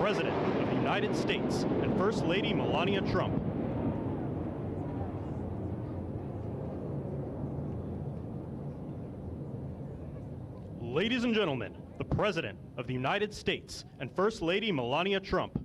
President of the United States and First Lady Melania Trump. Ladies and gentlemen, the President of the United States and First Lady Melania Trump.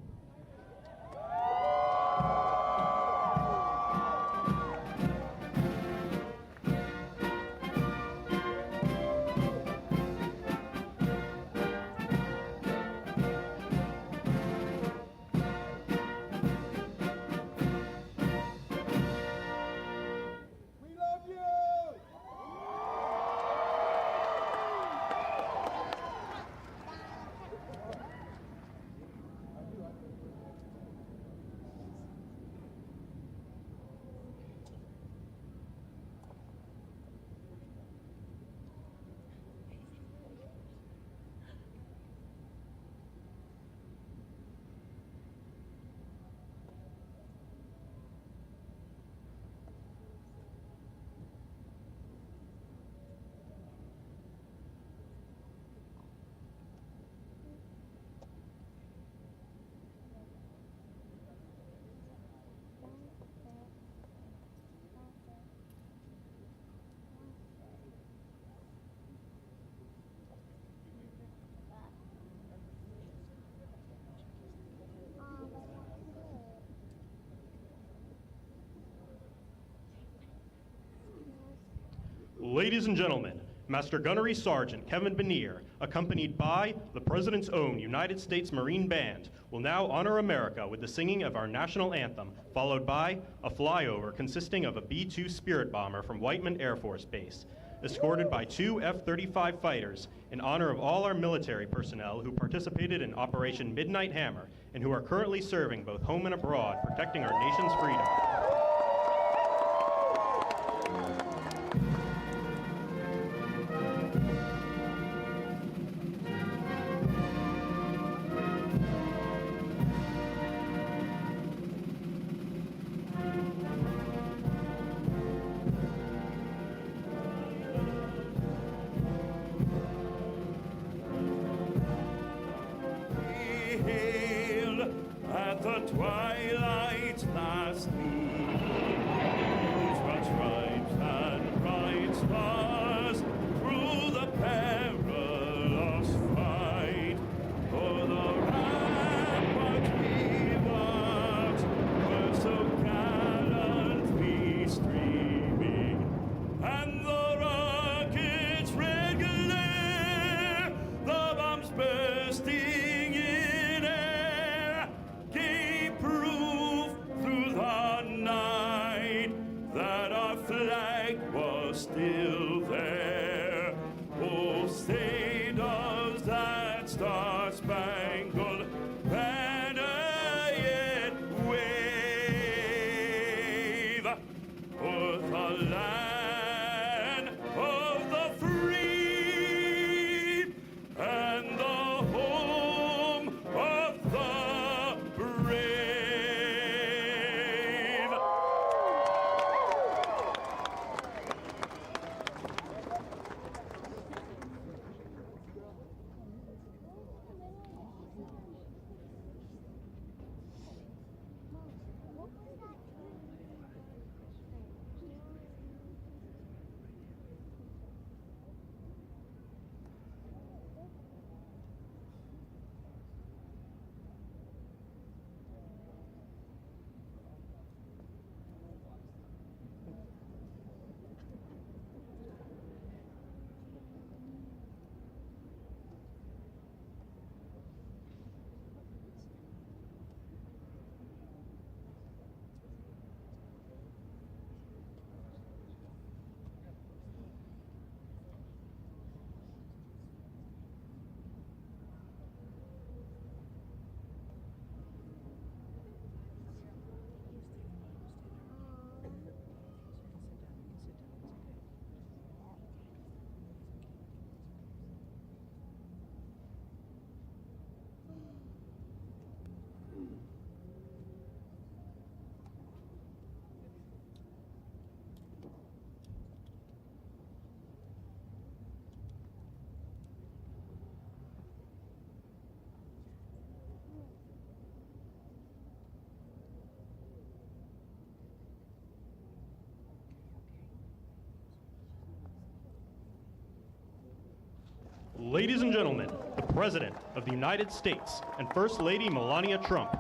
Ladies and gentlemen, Master Gunnery Sergeant Kevin Benier, accompanied by the President's own United States Marine Band, will now honor America with the singing of our national anthem, followed by a flyover consisting of a B-2 Spirit bomber from Whiteman Air Force Base, escorted by 2 F-35 fighters in honor of all our military personnel who participated in Operation Midnight Hammer and who are currently serving both home and abroad, protecting our nation's freedom. At the twilight's last gleam, what tribes Ladies and gentlemen, the President of the United States and First Lady Melania Trump.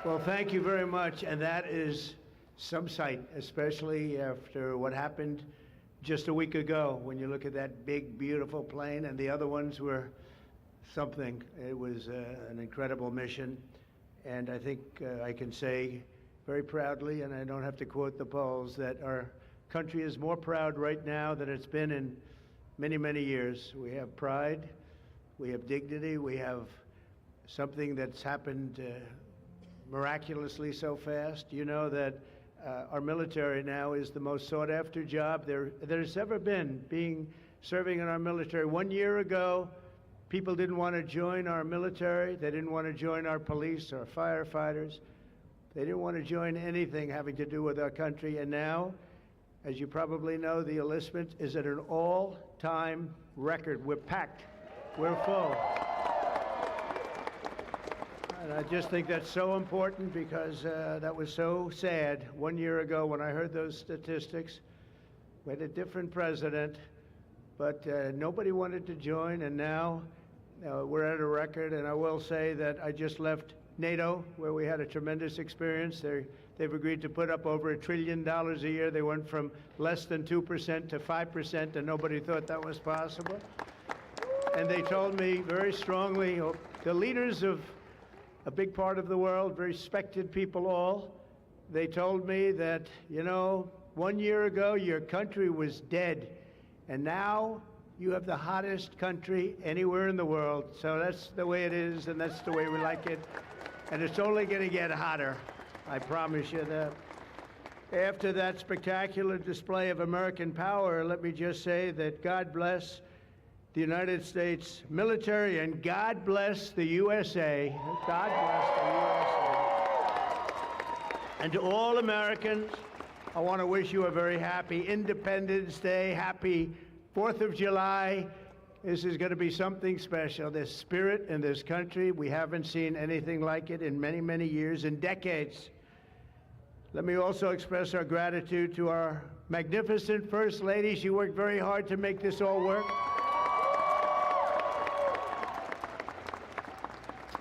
Well, thank you very much, and that is some sight, especially after what happened just a week ago. When you look at that big, beautiful plane, and the other ones were something. It was an incredible mission, and I think I can say very proudly, and I don't have to quote the polls, that our country is more proud right now than it's been in many, many years. We have pride, we have dignity, we have something that's happened miraculously so fast. You know that our military now is the most sought after job there's ever been, serving in our military. 1 year ago, people didn't want to join our military. They didn't want to join our police, our firefighters. They didn't want to join anything having to do with our country. And now, as you probably know, the enlistment is at an all-time record. We're packed. We're full. And I just think that's so important because that was so sad 1 year ago when I heard those statistics. We had a different president, but nobody wanted to join, and now we're at a record. And I will say that I just left NATO, where we had a tremendous experience. They've agreed to put up over $1 trillion a year. They went from less than 2% to 5%, and nobody thought that was possible. And they told me very strongly, the leaders of a big part of the world, very respected people all, they told me that, 1 year ago your country was dead, and now you have the hottest country anywhere in the world. So that's the way it is, and that's the way we like it. And it's only going to get hotter, I promise you that. After that spectacular display of American power, let me just say that God bless the United States military, and God bless the USA. God bless the USA. And to all Americans, I want to wish you a very happy Independence Day, happy 4th of July. This is going to be something special. This spirit in this country, we haven't seen anything like it in many, many years, in decades. Let me also express our gratitude to our magnificent First Lady. She worked very hard to make this all work.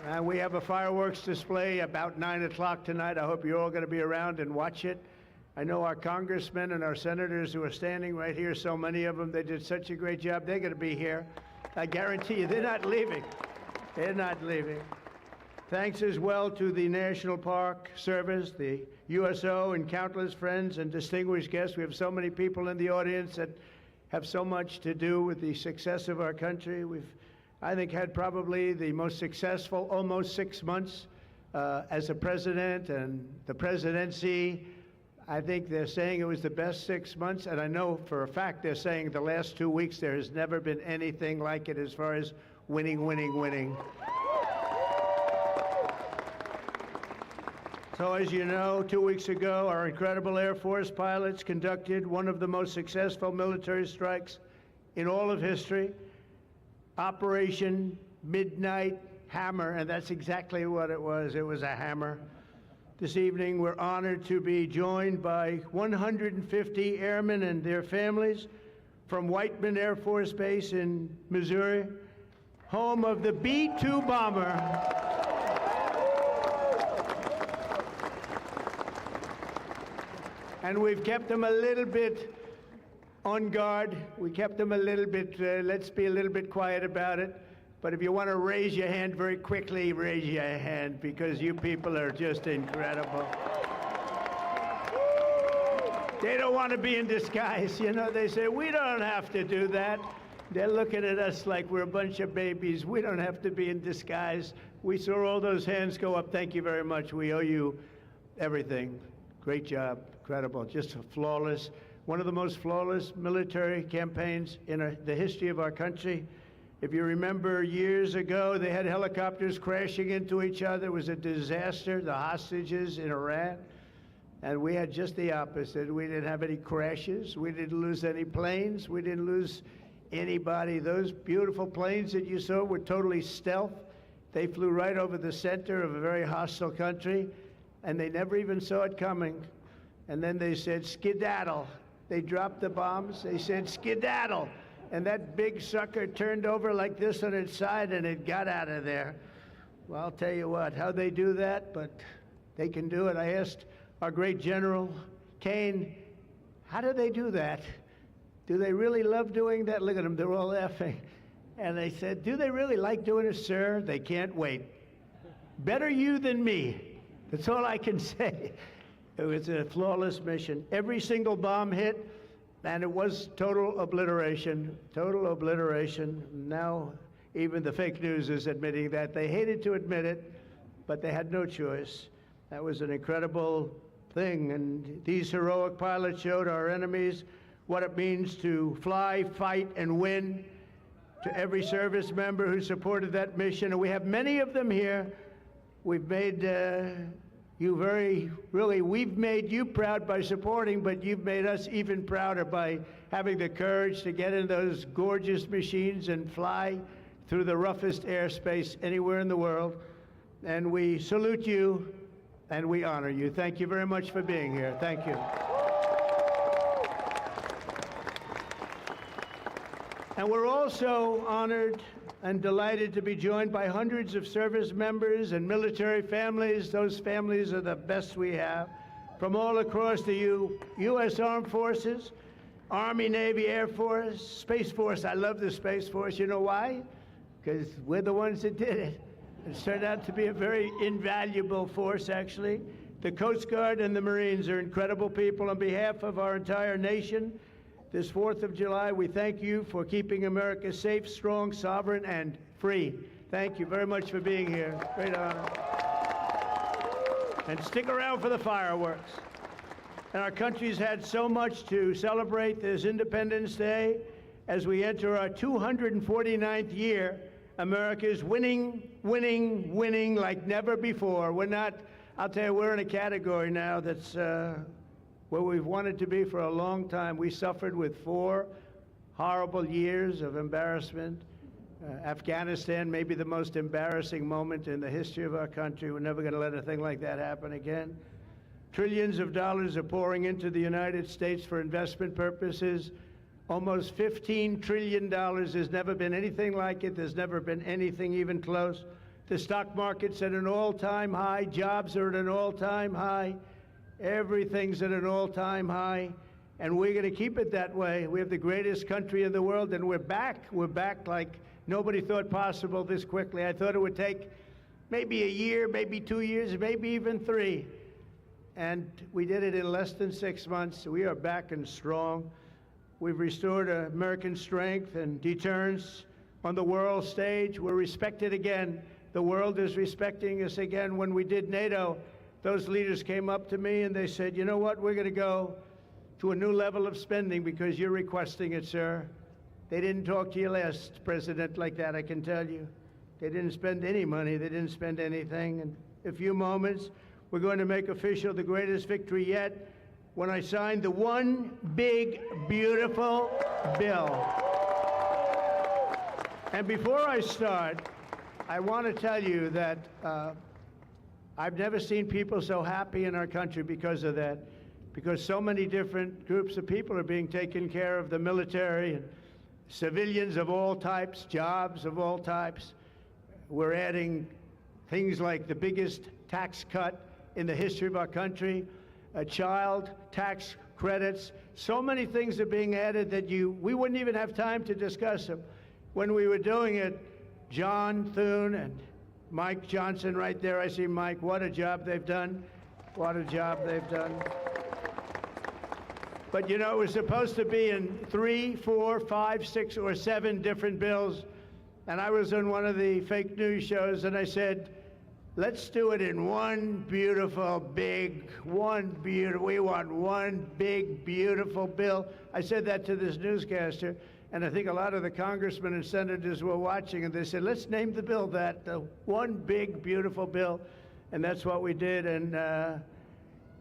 And we have a fireworks display about 9 o'clock tonight. I hope you're all going to be around and watch it. I know our congressmen and our senators who are standing right here, so many of them, they did such a great job. They're going to be here. I guarantee you, they're not leaving. They're not leaving. Thanks as well to the National Park Service, the USO, and countless friends and distinguished guests. We have so many people in the audience that have so much to do with the success of our country. We've, I think, had probably the most successful almost 6 months as a president and the presidency. I think they're saying it was the best 6 months, and I know for a fact they're saying the last 2 weeks there has never been anything like it as far as winning, winning, winning. So as you know, 2 weeks ago, our incredible Air Force pilots conducted one of the most successful military strikes in all of history. Operation Midnight Hammer, and that's exactly what it was. It was a hammer. This evening, we're honored to be joined by 150 airmen and their families from Whiteman Air Force Base in Missouri, home of the B-2 bomber. And we've kept them a little bit on guard. We kept them a little bit, let's be a little bit quiet about it. But if you want to raise your hand very quickly, raise your hand, because you people are just incredible. They don't want to be in disguise. They say, we don't have to do that. They're looking at us like we're a bunch of babies. We don't have to be in disguise. We saw all those hands go up. Thank you very much. We owe you everything. Great job. Incredible. Just flawless. One of the most flawless military campaigns in the history of our country. If you remember years ago, they had helicopters crashing into each other. It was a disaster, the hostages in Iran. And we had just the opposite. We didn't have any crashes. We didn't lose any planes. We didn't lose anybody. Those beautiful planes that you saw were totally stealth. They flew right over the center of a very hostile country, and they never even saw it coming. and then they said, skedaddle. They dropped the bombs, they said, skedaddle. And that big sucker turned over like this on its side, and it got out of there. Well, I'll tell you what, how they do that, but they can do it. I asked our great General Kane, how do they do that? Do they really love doing that? Look at them, they're all laughing. And they said, do they really like doing it, sir? They can't wait. Better you than me. That's all I can say. It was a flawless mission. Every single bomb hit, and it was total obliteration, total obliteration. Now, even the fake news is admitting that. They hated to admit it, but they had no choice. That was an incredible thing, and these heroic pilots showed our enemies what it means to fly, fight, and win. To every service member who supported that mission, and we have many of them here. We've made we've made you proud by supporting, but you've made us even prouder by having the courage to get in those gorgeous machines and fly through the roughest airspace anywhere in the world. And we salute you and we honor you. Thank you very much for being here. Thank you. And we're also honored and delighted to be joined by hundreds of service members and military families. Those families are the best we have, from all across the U.S. Armed Forces, Army, Navy, Air Force, Space Force. I love the Space Force. You know why? Because we're the ones that did it. It's turned out to be a very invaluable force, actually. The Coast Guard and the Marines are incredible people. On behalf of our entire nation, this 4th of July, we thank you for keeping America safe, strong, sovereign, and free. Thank you very much for being here. Great honor. And stick around for the fireworks. And our country's had so much to celebrate this Independence Day. As we enter our 249th year, America is winning, winning, winning like never before. We're not, I'll tell you, we're in a category now that's where we've wanted to be for a long time. We suffered with 4 horrible years of embarrassment. Afghanistan may be the most embarrassing moment in the history of our country. We're never going to let a thing like that happen again. Trillions of dollars are pouring into the United States for investment purposes. Almost $15 trillion. There's never been anything like it. There's never been anything even close. The stock market's at an all-time high. Jobs are at an all-time high. Everything's at an all-time high, and we're going to keep it that way. We have the greatest country in the world, and we're back. We're back like nobody thought possible this quickly. I thought it would take maybe a year, maybe 2 years, maybe even 3. And we did it in less than 6 months. We are back and strong. We've restored American strength and deterrence on the world stage. We're respected again. The world is respecting us again. When we did NATO, those leaders came up to me and they said, you know what, we're going to go to a new level of spending because you're requesting it, sir. They didn't talk to you last president like that, I can tell you. They didn't spend any money. They didn't spend anything. In a few moments, we're going to make official the greatest victory yet when I signed the one big, beautiful bill. And before I start, I want to tell you that I've never seen people so happy in our country because of that, because so many different groups of people are being taken care of, the military and civilians of all types, jobs of all types. We're adding things like the biggest tax cut in the history of our country, child tax credits. So many things are being added that we wouldn't even have time to discuss them. When we were doing it, John Thune and Mike Johnson right there, I see Mike, what a job they've done. What a job they've done. But you know, it was supposed to be in 3, 4, 5, 6, or 7 different bills. And I was on one of the fake news shows and I said, let's do it in one beautiful, big, we want one big, beautiful bill. I said that to this newscaster. And I think a lot of the congressmen and senators were watching, and they said, let's name the bill that, the one big, beautiful bill. And that's what we did. And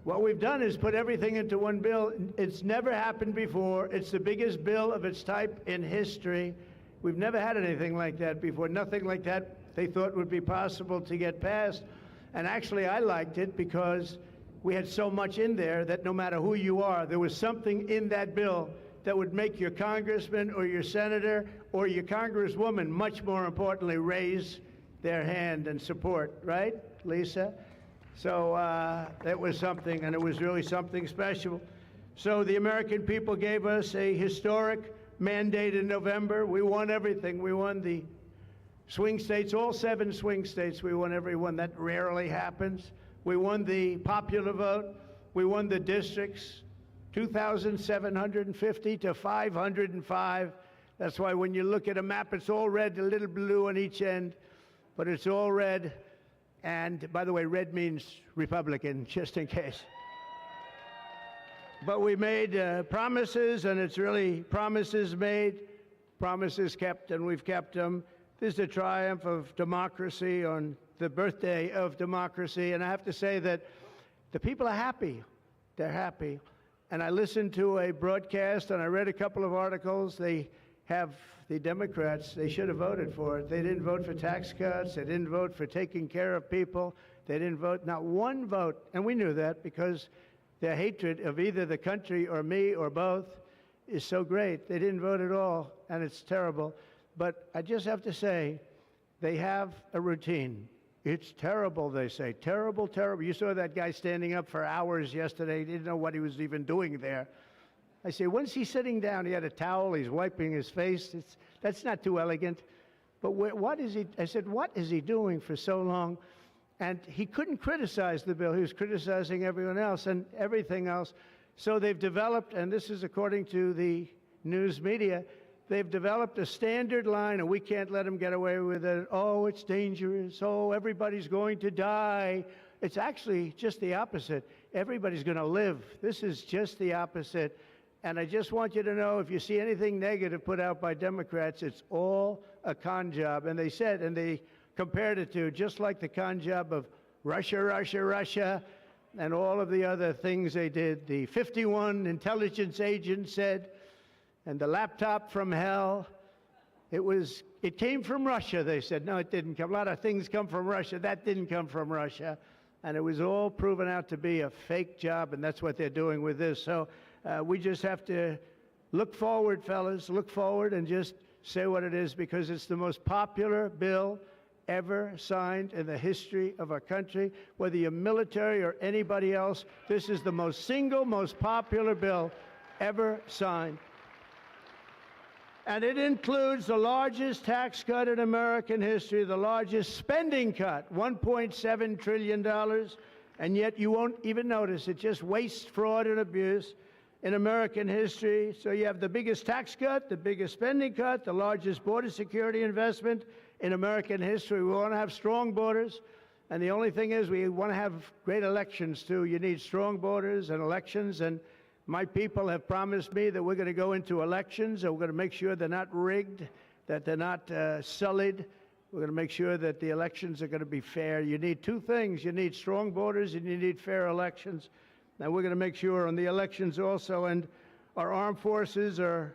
what we've done is put everything into one bill. It's never happened before. It's the biggest bill of its type in history. We've never had anything like that before. Nothing like that they thought would be possible to get passed. And actually, I liked it because we had so much in there that no matter who you are, there was something in that bill that would make your congressman or your senator or your congresswoman, much more importantly, raise their hand and support, right, Lisa? So that was something, and it was really something special. So the American people gave us a historic mandate in November. We won everything. We won the swing states, all 7 swing states. We won every one. That rarely happens. We won the popular vote. We won the districts, 2,750 to 505. That's why when you look at a map, it's all red, a little blue on each end, but it's all red. And by the way, red means Republican, just in case. But we made promises, and it's really promises made, promises kept, and we've kept them. This is a triumph of democracy on the birthday of democracy, and I have to say that the people are happy. They're happy. And I listened to a broadcast, and I read a couple of articles. They have the Democrats, they should have voted for it. They didn't vote for tax cuts. They didn't vote for taking care of people. They didn't vote, not one vote. And we knew that because their hatred of either the country or me or both is so great. They didn't vote at all, and it's terrible. But I just have to say, they have a routine. It's terrible, they say. Terrible, terrible. You saw that guy standing up for hours yesterday. He didn't know what he was even doing there. I say, when's he sitting down? He had a towel. He's wiping his face. That's not too elegant. But what is he? I said, what is he doing for so long? And he couldn't criticize the bill. He was criticizing everyone else and everything else. So they've developed, and this is according to the news media, they've developed a standard line, and we can't let them get away with it. Oh, it's dangerous. Oh, everybody's going to die. It's actually just the opposite. Everybody's going to live. This is just the opposite. And I just want you to know, if you see anything negative put out by Democrats, it's all a con job. And they said, and they compared it to just like the con job of Russia, Russia, Russia, and all of the other things they did. The 51 intelligence agents said, and the laptop from hell, it came from Russia, they said. No, it didn't come. A lot of things come from Russia. That didn't come from Russia. And it was all proven out to be a fake job, and that's what they're doing with this. So we just have to look forward, fellas, look forward and just say what it is, because it's the most popular bill ever signed in the history of our country. Whether you're military or anybody else, this is the most popular bill ever signed. And it includes the largest tax cut in American history, the largest spending cut, $1.7 trillion, and yet you won't even notice it. Just waste, fraud, and abuse in American history. So you have the biggest tax cut, the biggest spending cut, the largest border security investment in American history. We want to have strong borders, and the only thing is we want to have great elections, too. You need strong borders and elections, and my people have promised me that we're going to go into elections, and we're going to make sure they're not rigged, that they're not sullied. We're going to make sure that the elections are going to be fair. You need 2 things. You need strong borders, and you need fair elections. And we're going to make sure on the elections also. And our armed forces are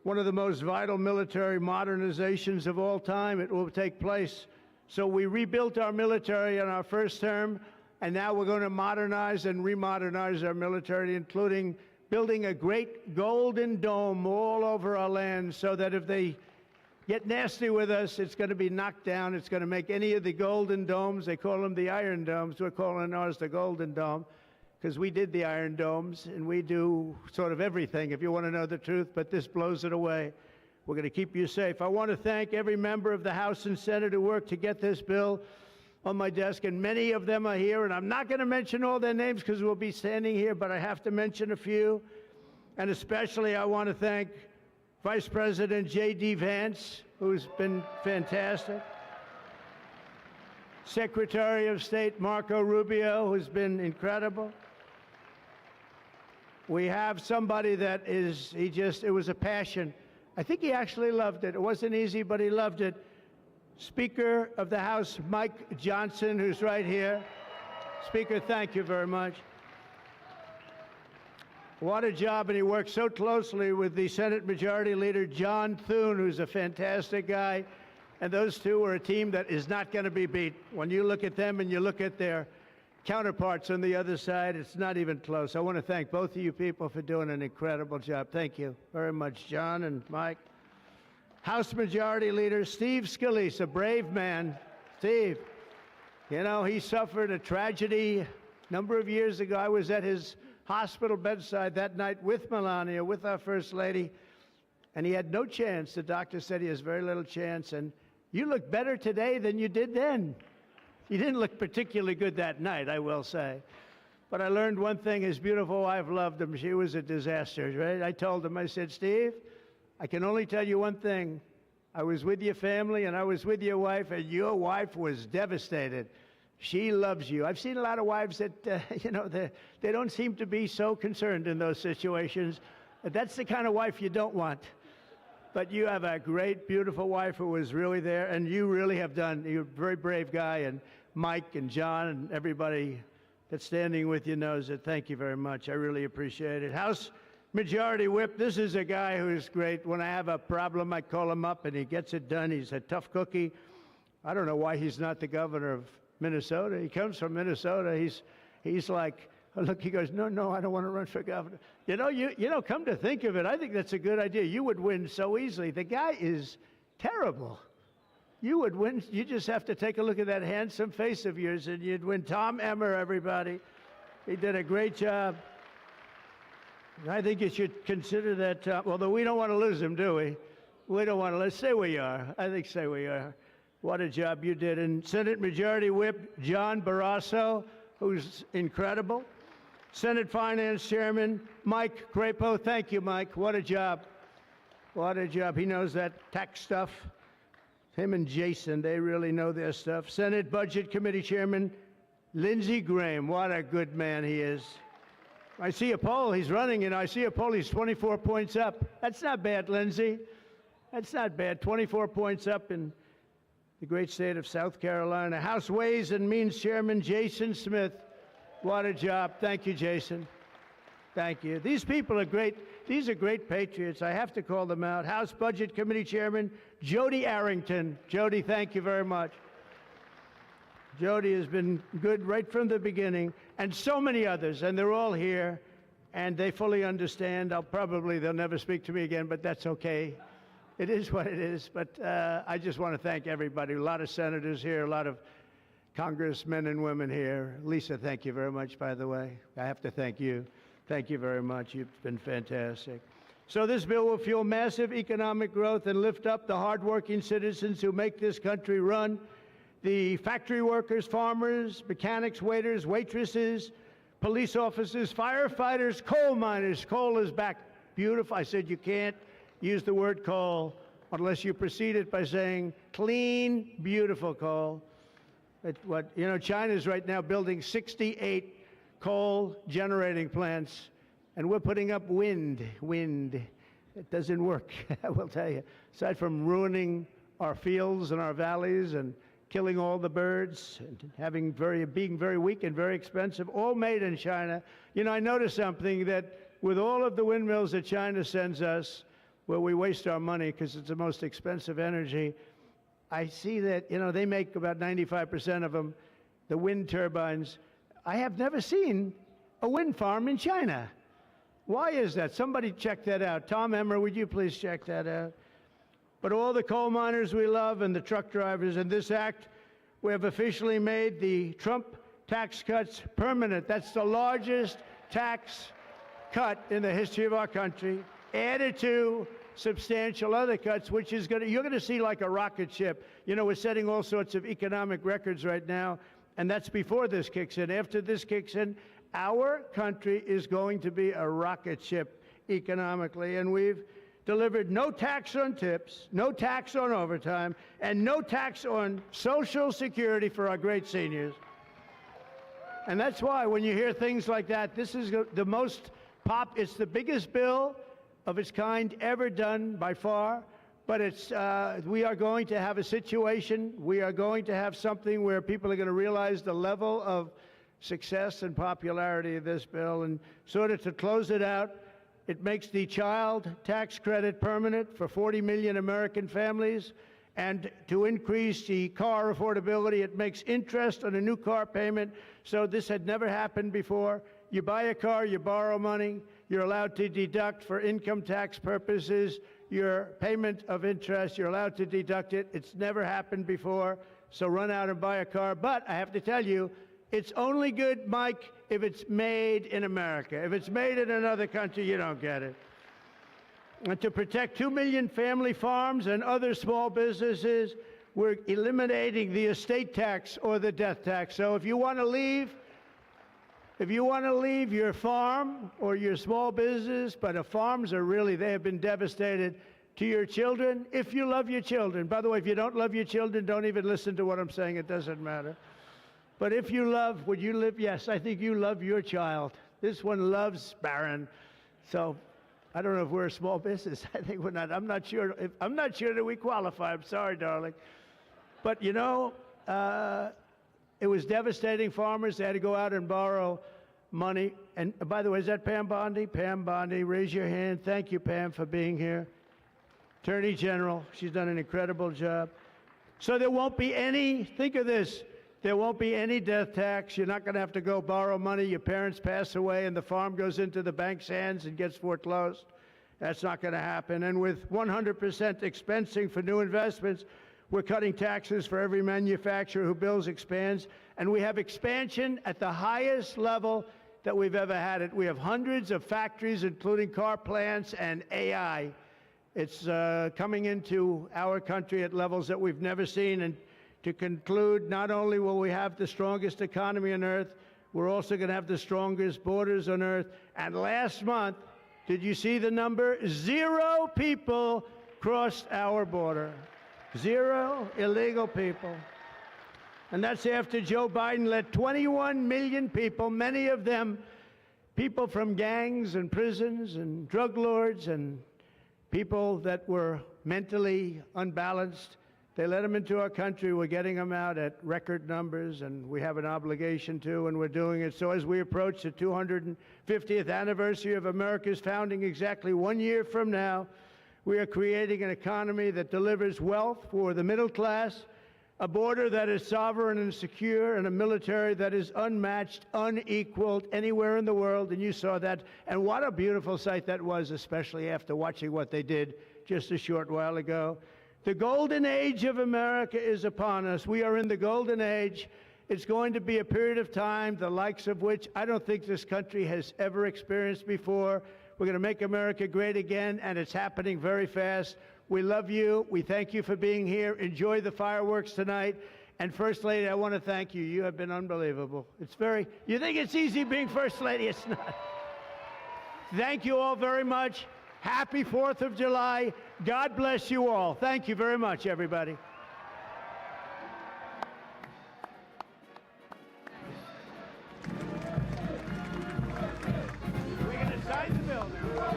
one of the most vital military modernizations of all time. It will take place. So we rebuilt our military in our first term, and now we're going to modernize and remodernize our military, including building a great golden dome all over our land, so that if they get nasty with us, it's going to be knocked down. It's going to make any of the golden domes, they call them the iron domes, we're calling ours the golden dome, because we did the iron domes, and we do sort of everything, if you want to know the truth, but this blows it away. We're going to keep you safe. I want to thank every member of the House and Senate who worked to get this bill on my desk, and many of them are here, and I'm not going to mention all their names because we'll be standing here, but I have to mention a few. And especially I want to thank Vice President J.D. Vance, who's been fantastic. Secretary of State Marco Rubio, who's been incredible. We have somebody that it was a passion. I think he actually loved it. It wasn't easy, but he loved it. Speaker of the House, Mike Johnson, who's right here. Speaker, thank you very much. What a job, and he worked so closely with the Senate Majority Leader, John Thune, who's a fantastic guy. And those two are a team that is not going to be beat. When you look at them and you look at their counterparts on the other side. It's not even close. I want to thank both of you people for doing an incredible job. Thank you very much, John and Mike. House Majority Leader Steve Scalise, a brave man. Steve, you know, he suffered a tragedy a number of years ago. I was at his hospital bedside that night with Melania, with our First Lady, and he had no chance. The doctor said he has very little chance, and you look better today than you did then. You didn't look particularly good that night, I will say. But I learned one thing. His beautiful wife loved him. She was a disaster, right? I told him, I said, Steve, I can only tell you one thing. I was with your family, and I was with your wife, and your wife was devastated. She loves you. I've seen a lot of wives that, you know, they don't seem to be so concerned in those situations. That's the kind of wife you don't want. But you have a great, beautiful wife who was really there, and you really have done. You're a very brave guy, and Mike and John and everybody that's standing with you knows it. Thank you very much. I really appreciate it. House Majority Whip, this is a guy who's great. When I have a problem, I call him up, and he gets it done. He's a tough cookie. I don't know why he's not the governor of Minnesota. He comes from Minnesota. He's like, oh, look, he goes, no, I don't want to run for governor. You know, come to think of it, I think that's a good idea. You would win so easily. The guy is terrible. You would win. You just have to take a look at that handsome face of yours, and you'd win. Tom Emmer, everybody. He did a great job. I think you should consider that, although we don't want to lose him, do we? We don't want to. Let's say we are. I think say we are. What a job you did. And Senate Majority Whip John Barrasso, who's incredible. Senate Finance Chairman Mike Crapo. Thank you, Mike. What a job. What a job. He knows that tax stuff. Him and Jason, they really know their stuff. Senate Budget Committee Chairman Lindsey Graham. What a good man he is. I see a poll. He's running, and I see a poll. He's 24 points up. That's not bad, Lindsey. That's not bad. 24 points up in the great state of South Carolina. House Ways and Means Chairman Jason Smith. What a job. Thank you, Jason. Thank you. These people are great. These are great patriots. I have to call them out. House Budget Committee Chairman Jody Arrington. Jody, thank you very much. Jody has been good right from the beginning, and so many others, and they're all here, and they fully understand. They'll never speak to me again, but that's okay. It is what it is. But I just want to thank everybody. A lot of senators here, a lot of congressmen and women here. Lisa, thank you very much, by the way. I have to thank you. Thank you very much. You've been fantastic. So this bill will fuel massive economic growth and lift up the hardworking citizens who make this country run. The factory workers, farmers, mechanics, waiters, waitresses, police officers, firefighters, coal miners. Coal is back. Beautiful. I said you can't use the word coal unless you precede it by saying clean, beautiful coal. China's right now building 68 coal generating plants, and we're putting up wind. It doesn't work, I will tell you. Aside from ruining our fields and our valleys and killing all the birds and being very weak and very expensive, all made in China. I noticed something, that with all of the windmills that China sends us, where we waste our money because it's the most expensive energy, I see that, they make about 95% of them, the wind turbines. I have never seen a wind farm in China. Why is that? Somebody check that out. Tom Emmer, would you please check that out? But all the coal miners we love and the truck drivers, in this act, we have officially made the Trump tax cuts permanent. That's the largest tax cut in the history of our country, added to substantial other cuts, which is you're going to see like a rocket ship. We're setting all sorts of economic records right now, and that's before this kicks in. After this kicks in, our country is going to be a rocket ship economically, and we've delivered no tax on tips, no tax on overtime, and no tax on Social Security for our great seniors. And that's why when you hear things like that, this is the most it's the biggest bill of its kind ever done by far, but we are going to have a situation, we are going to have something where people are going to realize the level of success and popularity of this bill. And sort of to close it out, it makes the child tax credit permanent for 40 million American families, and to increase the car affordability. It makes interest on a new car payment, so this had never happened before. You buy a car, you borrow money, you're allowed to deduct for income tax purposes your payment of interest. You're allowed to deduct it. It's never happened before, so run out and buy a car. But I have to tell you, it's only good, Mike, if it's made in America. If it's made in another country, you don't get it. And to protect 2 million family farms and other small businesses, we're eliminating the estate tax or the death tax. So if you want to leave your farm or your small business, but farms are really, they have been devastated, to your children, if you love your children. By the way, if you don't love your children, don't even listen to what I'm saying. It doesn't matter. But if you love, would you live? Yes, I think you love your child. This one loves Barron. So I don't know if we're a small business. I think we're not. I'm not sure that we qualify. I'm sorry, darling. But you know, it was devastating. Farmers, they had to go out and borrow money. And by the way, is that Pam Bondi? Pam Bondi, raise your hand. Thank you, Pam, for being here. Attorney General, she's done an incredible job. So there won't be any, think of this, there won't be any death tax. You're not going to have to go borrow money. Your parents pass away and the farm goes into the bank's hands and gets foreclosed. That's not going to happen. And with 100% expensing for new investments, we're cutting taxes for every manufacturer who builds, expands. And we have expansion at the highest level that we've ever had it. We have hundreds of factories, including car plants and AI. It's coming into our country at levels that we've never seen. And to conclude, not only will we have the strongest economy on earth, we're also going to have the strongest borders on earth. And last month, did you see the number? 0 people crossed our border. 0 illegal people. And that's after Joe Biden let 21 million people, many of them people from gangs and prisons and drug lords and people that were mentally unbalanced, they let them into our country. We're getting them out at record numbers, and we have an obligation to, and we're doing it. So as we approach the 250th anniversary of America's founding exactly 1 year from now, we are creating an economy that delivers wealth for the middle class, a border that is sovereign and secure, and a military that is unmatched, unequaled anywhere in the world. And you saw that. And what a beautiful sight that was, especially after watching what they did just a short while ago. The golden age of America is upon us. We are in the golden age. It's going to be a period of time, the likes of which I don't think this country has ever experienced before. We're going to make America great again, and it's happening very fast. We love you. We thank you for being here. Enjoy the fireworks tonight. And First Lady, I want to thank you. You have been unbelievable. You think it's easy being First Lady? It's not. Thank you all very much. Happy 4th of July. God bless you all. Thank you very much, everybody. We're going to sign the bill now.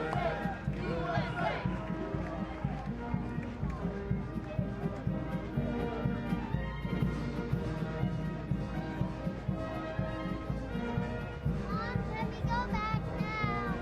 Let me go back now.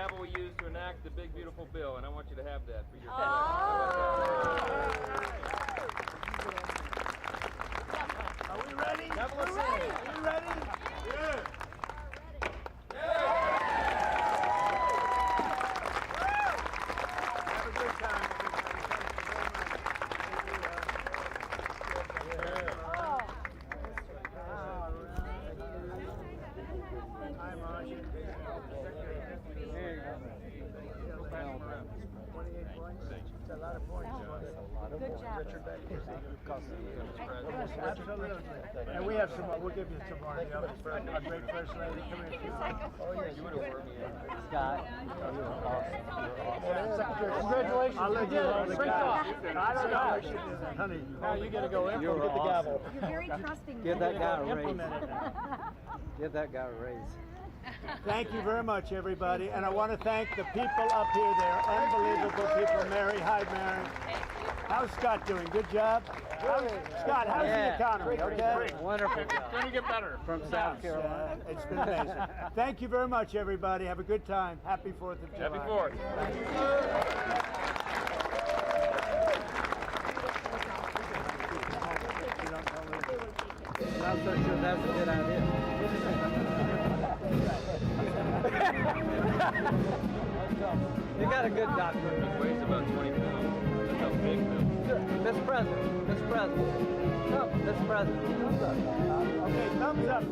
gavel we use to enact the big, beautiful bill, and I want you to have that for your Are we ready? Gavel us in. Are we ready? Yeah. Have a good time, everybody. Hi, Marcia. There you go. 28 points. It's a lot of points. Good job. Absolutely. And we have some more. We'll give you some more. You know, our great first lady. Come here. Oh, yeah, you would have worked me out. Scott, you were awesome. Congratulations. I'll let you know the guy. I don't know. Honey, now you got to go in. You're Get the gavel. awesome. You're very trusting. Give that guy a raise. Implement it now. Give that guy a raise. Thank you very much, everybody. And I want to thank the people up here. They're unbelievable people. Mary, hi, Mary. How's Scott doing? Good job? Scott, how's the economy? Okay? Wonderful job. Going to get better. From South Carolina. It's been amazing. Thank you very much, everybody. Have a good time. Happy 4th of July. Happy 4th. I'm not so sure that's a good idea. You got a good doctor. He weighs about 20 pounds. That's how big it is. Mr. President. Mr. President. Come, Mr. President. Okay, thumbs up.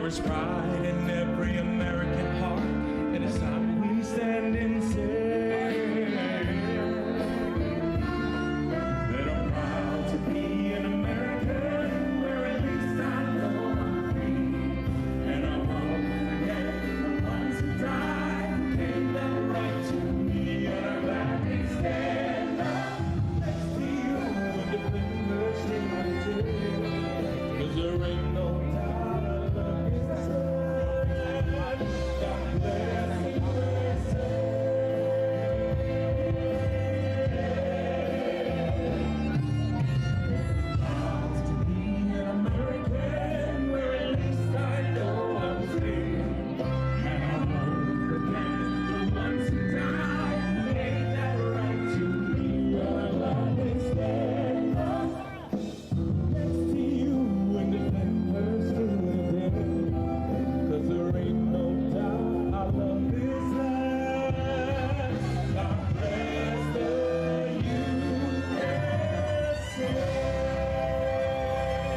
farmer's pride